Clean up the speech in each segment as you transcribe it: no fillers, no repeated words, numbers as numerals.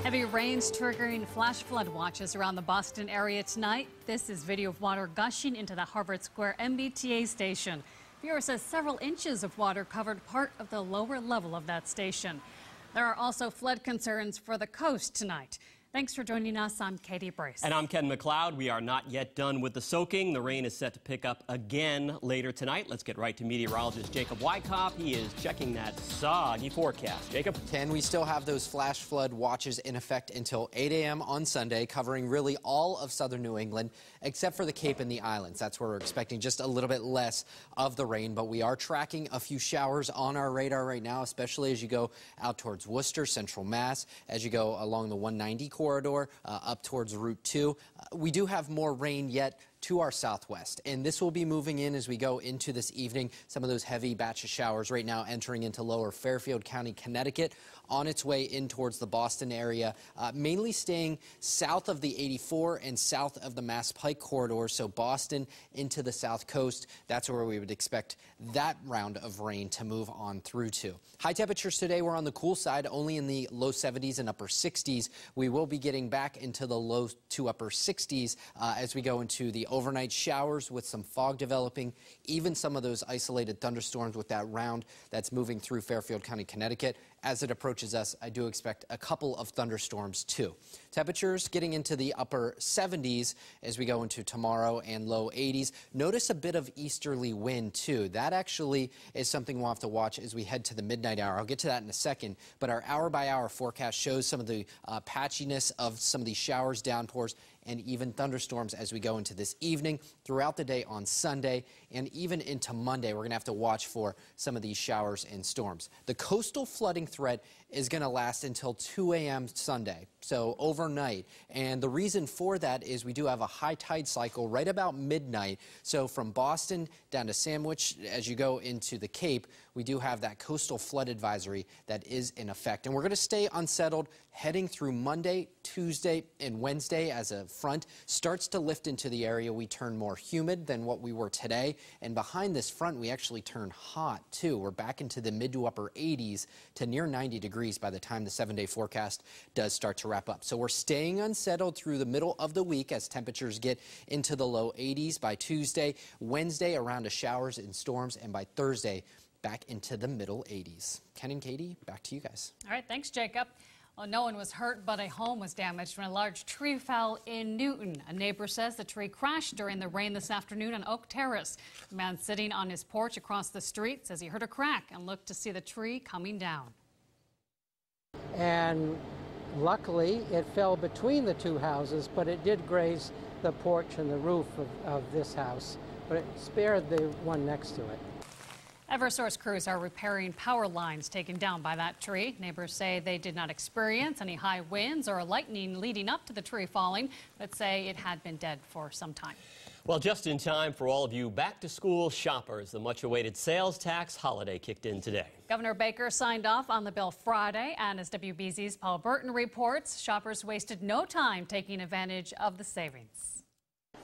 Heavy rains triggering flash flood watches around the Boston area tonight. This is video of water gushing into the Harvard Square MBTA station. Bureau says several inches of water covered part of the lower level of that station. There are also flood concerns for the coast tonight. Thanks for joining us. I'm Katie Brace. And I'm Ken MacLeod. We are not yet done with the soaking. The rain is set to pick up again later tonight. Let's get right to meteorologist Jacob Wycoff. He is checking that soggy forecast. Jacob? Ken, we still have those flash flood watches in effect until 8 a.m. on Sunday, covering really all of southern New England, except for the Cape and the Islands. That's where we're expecting just a little bit less of the rain, but we are tracking a few showers on our radar right now, especially as you go out towards Worcester, Central Mass, as you go along the 190 corridor up towards Route 2. We do have more rain yet to our southwest, and this will be moving in as we go into this evening. Some of those heavy batch of showers right now entering into lower Fairfield County, Connecticut, on its way in towards the Boston area, mainly staying south of the 84 and south of the Mass Pike corridor, so Boston into the south coast. That's where we would expect that round of rain to move on through to. High temperatures today were on the cool side, only in the low 70s and upper 60s. We will be getting back into the low to upper 60s as we go into the overnight showers with some fog developing, even some of those isolated thunderstorms with that round that's moving through Fairfield County, Connecticut. As it approaches us, I do expect a couple of thunderstorms too. Temperatures getting into the upper 70s as we go into tomorrow and low 80s. Notice a bit of easterly wind too. That actually is something we'll have to watch as we head to the midnight hour. I'll get to that in a second, but our hour-by-hour forecast shows some of the patchiness of some of these showers, downpours, and even thunderstorms as we go into this evening, throughout the day on Sunday, and even into Monday. We're going to have to watch for some of these showers and storms. The coastal flooding threat is going to last until 2 a.m. Sunday, so overnight. And the reason for that is we do have a high tide cycle right about midnight. So from Boston down to Sandwich, as you go into the Cape, we do have that coastal flood advisory that is in effect. And we're going to stay unsettled heading through Monday, Tuesday, and Wednesday as a front starts to lift into the area. We turn more humid than what we were today. And behind this front, we actually turn hot too. We're back into the mid to upper 80s to near 90 degrees by the time the 7-day forecast does start to wrap up. So we're staying unsettled through the middle of the week as temperatures get into the low 80s by Tuesday. Wednesday, around to showers and storms, and by Thursday, back into the middle 80s. Ken and Katie, back to you guys. All right, thanks, Jacob. Well, no one was hurt, but a home was damaged when a large tree fell in Newton. A neighbor says the tree crashed during the rain this afternoon on Oak Terrace. The man sitting on his porch across the street says he heard a crack and looked to see the tree coming down. And luckily, it fell between the two houses, but it did graze the porch and the roof of this house, but it spared the one next to it. Eversource crews are repairing power lines taken down by that tree. Neighbors say they did not experience any high winds or lightning leading up to the tree falling, but say it had been dead for some time. Well, just in time for all of you back-to-school shoppers, the much-awaited sales tax holiday kicked in today. Governor Baker signed off on the bill Friday, and as WBZ's Paul Burton reports, shoppers wasted no time taking advantage of the savings.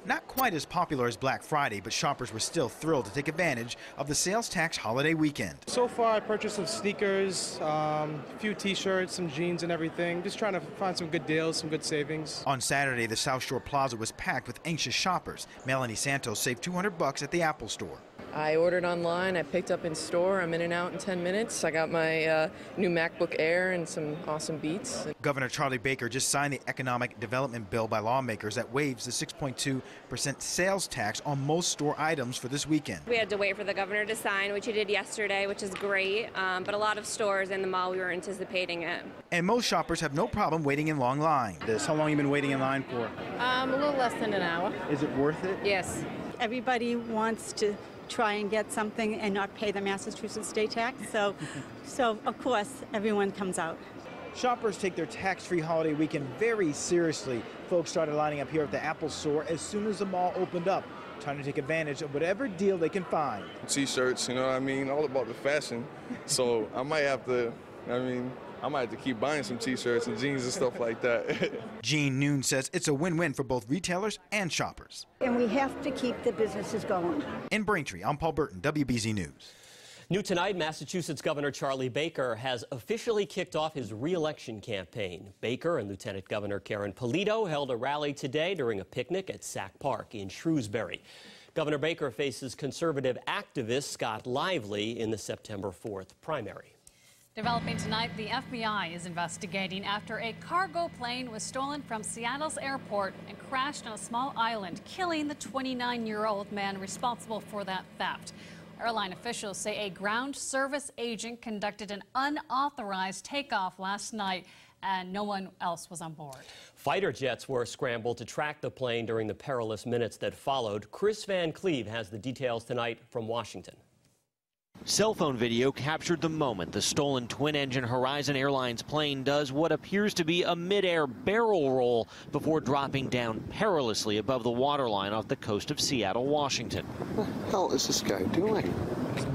Not quite as popular as Black Friday, but shoppers were still thrilled to take advantage of the sales tax holiday weekend. So far, I purchased some sneakers, a few t-shirts, some jeans and everything. Just trying to find some good deals, some good savings. On Saturday, the South Shore Plaza was packed with anxious shoppers. Melanie Santos saved $200 at the Apple Store. I ordered online, I picked up in store, I'm in and out in 10 minutes. I got my new MacBook Air and some awesome Beats. Governor Charlie Baker just signed the economic development bill by lawmakers that waives the 6.2% sales tax on most store items for this weekend. We had to wait for the governor to sign, which he did yesterday, which is great, but a lot of stores in the mall, we were anticipating it. And most shoppers have no problem waiting in long lines. How long have you been waiting in line for? A little less than an hour. Is it worth it? Yes. Everybody wants to try and get something and not pay the Massachusetts state tax, so of course everyone comes out. Shoppers take their tax-free holiday weekend very seriously. Folks started lining up here at the Apple Store as soon as the mall opened up, trying to take advantage of whatever deal they can find. T-shirts, you know what I mean, all about the fashion. So I might have to keep buying some t-shirts and jeans and stuff like that. Jean Noon says it's a win-win for both retailers and shoppers. And we have to keep the businesses going. In Braintree, I'm Paul Burton, WBZ News. New tonight, Massachusetts Governor Charlie Baker has officially kicked off his re-election campaign. Baker and Lieutenant Governor Karen Polito held a rally today during a picnic at Sack Park in Shrewsbury. Governor Baker faces conservative activist Scott Lively in the September 4th primary. Developing tonight, the FBI is investigating after a cargo plane was stolen from Seattle's airport and crashed on a small island, killing the 29-year-old man responsible for that theft. Airline officials say a ground service agent conducted an unauthorized takeoff last night and no one else was on board. Fighter jets were scrambled to track the plane during the perilous minutes that followed. Chris Van Cleve has the details tonight from Washington. Cell phone video captured the moment the stolen twin-engine Horizon Airlines plane does what appears to be a mid-air barrel roll before dropping down perilously above the waterline off the coast of Seattle, Washington. What the hell is this guy doing?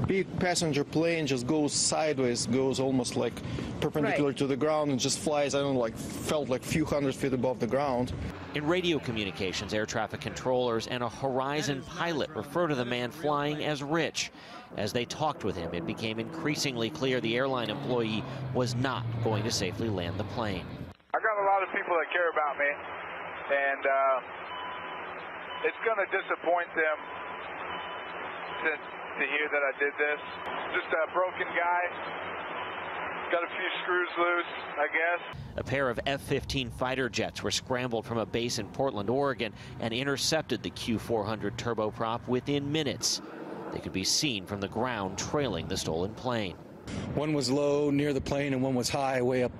Big passenger plane just goes sideways, goes almost like perpendicular to the ground and just flies, I don't know, felt like a few hundred feet above the ground. In radio communications, air traffic controllers and a Horizon pilot refer to the man flying as Rich. As they talked with him, it became increasingly clear the airline employee was not going to safely land the plane. I got a lot of people that care about me, and it's going to disappoint them to hear that I did this. Just a broken guy, got a few screws loose, I guess. A pair of F-15 fighter jets were scrambled from a base in Portland, Oregon, and intercepted the Q-400 turboprop within minutes. They could be seen from the ground trailing the stolen plane. One was low near the plane and one was high way up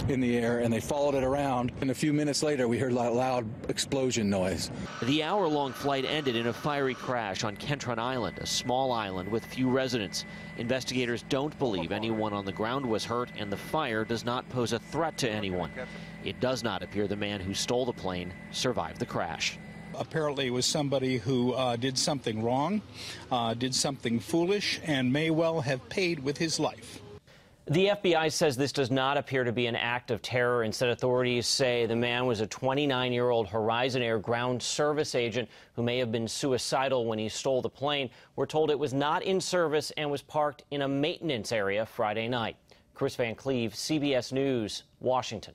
in the air, and they followed it around. And a few minutes later, we heard a loud explosion noise. The hour-long flight ended in a fiery crash on Kentron Island, a small island with few residents. Investigators don't believe anyone on the ground was hurt, and the fire does not pose a threat to anyone. It does not appear the man who stole the plane survived the crash. Apparently it was somebody who did something wrong, did something foolish, and may well have paid with his life. The FBI says this does not appear to be an act of terror. Instead, authorities say the man was a 29-year-old Horizon Air ground service agent who may have been suicidal when he stole the plane. We're told it was not in service and was parked in a maintenance area Friday night. Chris Van Cleve, CBS News, Washington.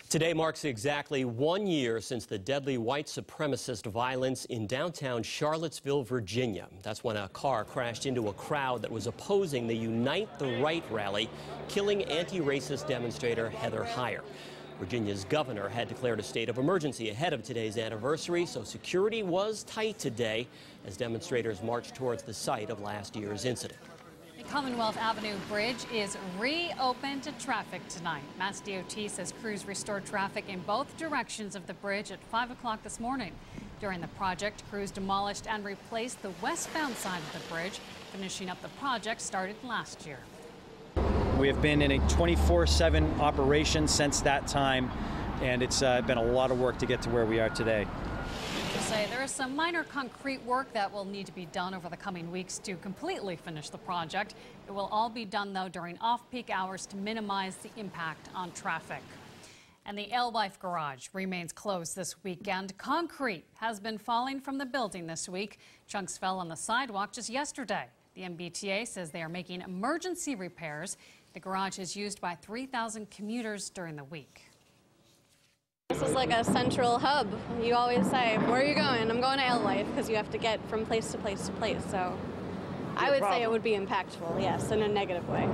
Today marks exactly 1 year since the deadly white supremacist violence in downtown Charlottesville, Virginia. That's when a car crashed into a crowd that was opposing the Unite the Right rally, killing anti-racist demonstrator Heather Heyer. Virginia's governor had declared a state of emergency ahead of today's anniversary, so security was tight today as demonstrators marched towards the site of last year's incident. The Commonwealth Avenue Bridge is reopened to traffic tonight. Mass DOT says crews restored traffic in both directions of the bridge at 5 o'clock this morning. During the project, crews demolished and replaced the westbound side of the bridge, finishing up the project started last year. We have been in a 24/7 operation since that time, and it's been a lot of work to get to where we are today. Say there is some minor concrete work that will need to be done over the coming weeks to completely finish the project. It will all be done, though, during off-peak hours to minimize the impact on traffic. And the Alewife Garage remains closed this weekend. Concrete has been falling from the building this week. Chunks fell on the sidewalk just yesterday. The MBTA says they are making emergency repairs. The garage is used by 3,000 commuters during the week. This is like a central hub. You always say, where are you going? I'm going to Alewife, because you have to get from place to place to place. So I would say it would be impactful, yes, in a negative way.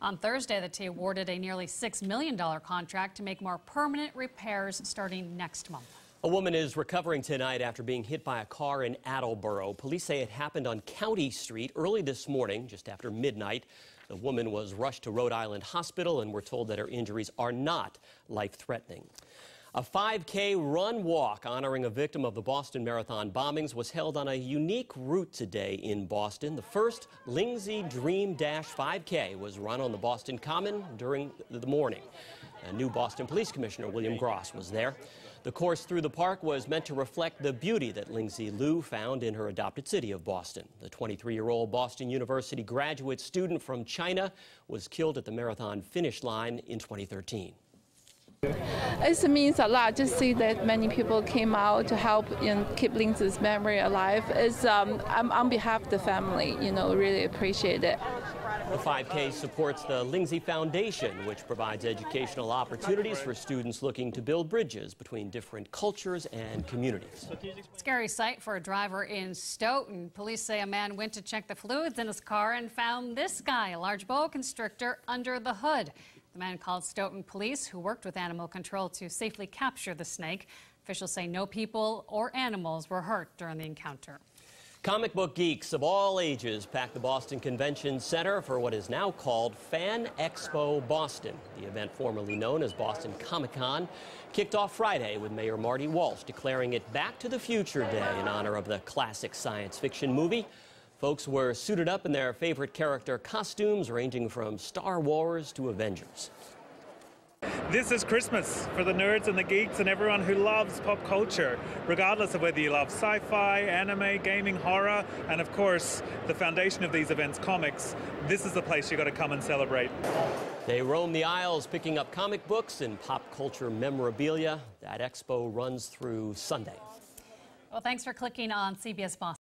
On Thursday, the T awarded a nearly $6 million contract to make more permanent repairs starting next month. A woman is recovering tonight after being hit by a car in Attleboro. Police say it happened on County Street early this morning, just after midnight. The woman was rushed to Rhode Island Hospital, and we're told that her injuries are not life-threatening. A 5K run-walk honoring a victim of the Boston Marathon bombings was held on a unique route today in Boston. The first Lindsay Dream Dash 5K was run on the Boston Common during the morning. A new Boston Police Commissioner William Gross was there. The course through the park was meant to reflect the beauty that Lindsay Lou found in her adopted city of Boston. The 23-year-old Boston University graduate student from China was killed at the marathon finish line in 2013. It means a lot to see that many people came out to help and keep Lindsay's memory alive. I'm on behalf of the family, really appreciate it. The 5K supports the Lindsay Foundation, which provides educational opportunities for students looking to build bridges between different cultures and communities. Scary sight for a driver in Stoughton. Police say a man went to check the fluids in his car and found this guy, a large boa constrictor, under the hood. The man called Stoughton police, who worked with animal control to safely capture the snake. Officials say no people or animals were hurt during the encounter. Comic book geeks of all ages packed the Boston Convention Center for what is now called Fan Expo Boston. The event, formerly known as Boston Comic-Con, kicked off Friday with Mayor Marty Walsh declaring it Back to the Future Day in honor of the classic science fiction movie. Folks were suited up in their favorite character costumes, ranging from Star Wars to Avengers. This is Christmas for the nerds and the geeks and everyone who loves pop culture, regardless of whether you love sci-fi, anime, gaming, horror, and of course, the foundation of these events, comics. This is the place you got to come and celebrate. They roam the aisles picking up comic books and pop culture memorabilia. That expo runs through Sunday. Well, thanks for clicking on CBS Boston.